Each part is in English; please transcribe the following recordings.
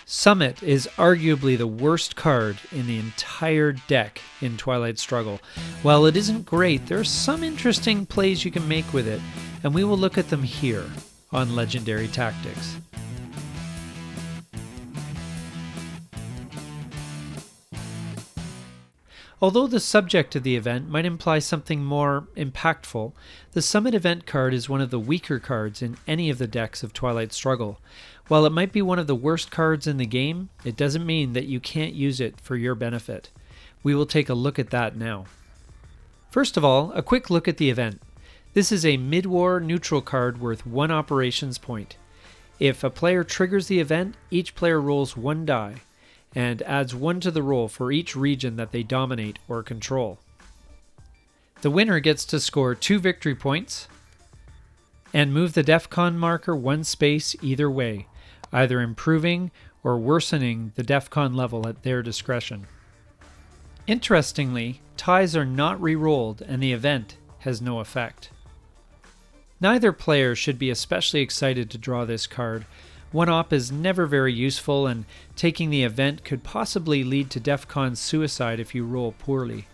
Summit is arguably the worst card in the entire deck in Twilight Struggle. While it isn't great, there are some interesting plays you can make with it, and we will look at them here on Legendary Tactics. Although the subject of the event might imply something more impactful, the Summit event card is one of the weaker cards in any of the decks of Twilight Struggle. While it might be one of the worst cards in the game, it doesn't mean that you can't use it for your benefit. We will take a look at that now. First of all, a quick look at the event. This is a mid-war neutral card worth 1 operations point. If a player triggers the event, each player rolls 1 die, and adds 1 to the roll for each region that they dominate or control. The winner gets to score 2 victory points and move the DEFCON marker 1 space either way, either improving or worsening the DEFCON level at their discretion. Interestingly, ties are not re-rolled and the event has no effect. Neither player should be especially excited to draw this card. 1-op is never very useful, and taking the event could possibly lead to DEFCON suicide if you roll poorly.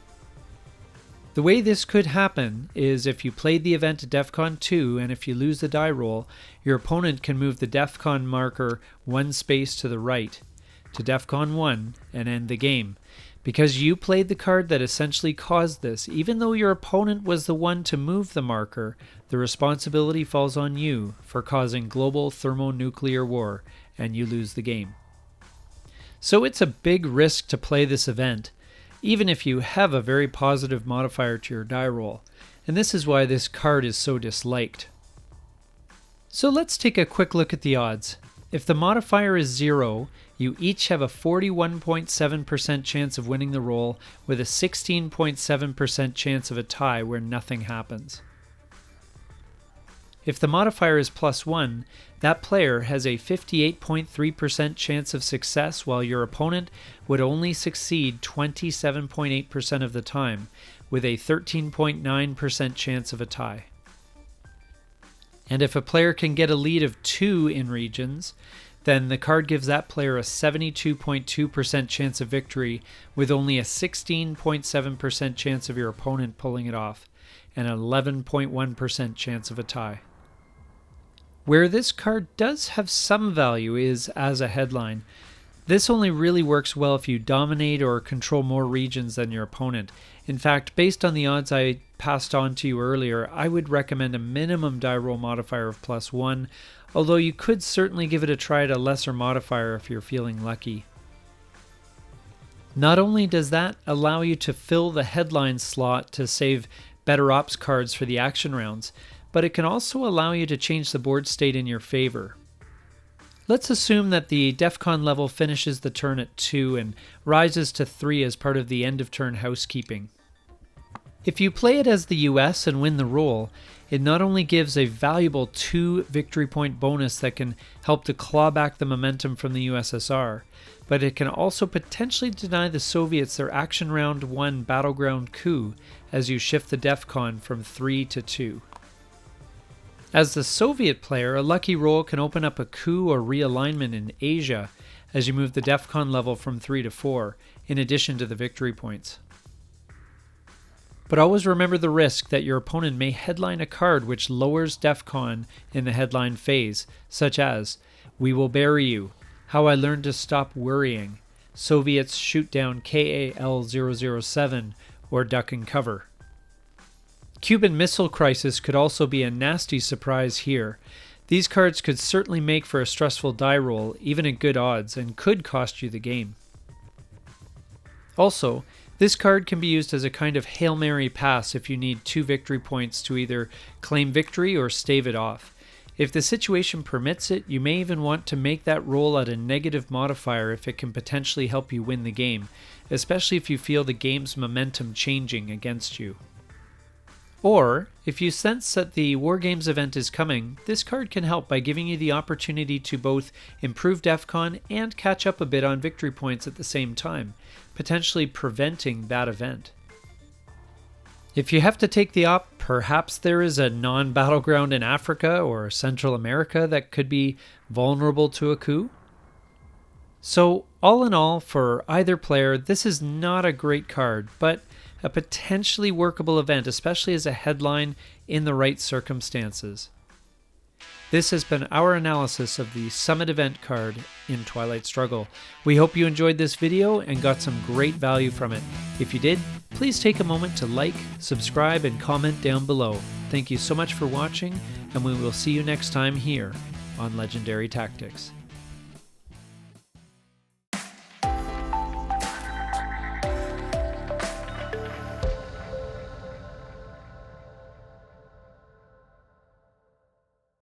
The way this could happen is if you played the event to DEFCON 2, and if you lose the die roll, your opponent can move the DEFCON marker 1 space to the right to DEFCON 1 and end the game. Because you played the card that essentially caused this, even though your opponent was the one to move the marker, the responsibility falls on you for causing global thermonuclear war, and you lose the game. So it's a big risk to play this event, even if you have a very positive modifier to your die roll, and this is why this card is so disliked. So let's take a quick look at the odds. If the modifier is 0, you each have a 41.7% chance of winning the roll, with a 16.7% chance of a tie where nothing happens. If the modifier is +1, that player has a 58.3% chance of success, while your opponent would only succeed 27.8% of the time, with a 13.9% chance of a tie. And if a player can get a lead of 2 in regions, then the card gives that player a 72.2% chance of victory, with only a 16.7% chance of your opponent pulling it off, and an 11.1% chance of a tie. Where this card does have some value is as a headline. This only really works well if you dominate or control more regions than your opponent. In fact, based on the odds I passed on to you earlier, I would recommend a minimum die roll modifier of +1, although you could certainly give it a try at a lesser modifier if you're feeling lucky. Not only does that allow you to fill the headline slot to save better ops cards for the action rounds, but it can also allow you to change the board state in your favor. Let's assume that the DEFCON level finishes the turn at 2 and rises to 3 as part of the end of turn housekeeping. If you play it as the US and win the roll, it not only gives a valuable 2 victory point bonus that can help to claw back the momentum from the USSR, but it can also potentially deny the Soviets their Action Round 1 battleground coup as you shift the DEFCON from 3 to 2. As the Soviet player, a lucky roll can open up a coup or realignment in Asia as you move the DEFCON level from 3 to 4, in addition to the victory points. But always remember the risk that your opponent may headline a card which lowers DEFCON in the headline phase, such as We Will Bury You, How I Learned to Stop Worrying, Soviets Shoot Down KAL-007, or Duck and Cover. Cuban Missile Crisis could also be a nasty surprise here. These cards could certainly make for a stressful die roll, even at good odds, and could cost you the game. Also, this card can be used as a kind of Hail Mary pass if you need 2 victory points to either claim victory or stave it off. If the situation permits it, you may even want to make that roll at a negative modifier if it can potentially help you win the game, especially if you feel the game's momentum changing against you. Or, if you sense that the War Games event is coming, this card can help by giving you the opportunity to both improve DEFCON and catch up a bit on victory points at the same time, potentially preventing that event. If you have to take the op, perhaps there is a non-battleground in Africa or Central America that could be vulnerable to a coup? So all in all, for either player, this is not a great card, but a potentially workable event, especially as a headline in the right circumstances. This has been our analysis of the Summit event card in Twilight Struggle. We hope you enjoyed this video and got some great value from it. If you did, please take a moment to like, subscribe, and comment down below. Thank you so much for watching, and we will see you next time here on Legendary Tactics.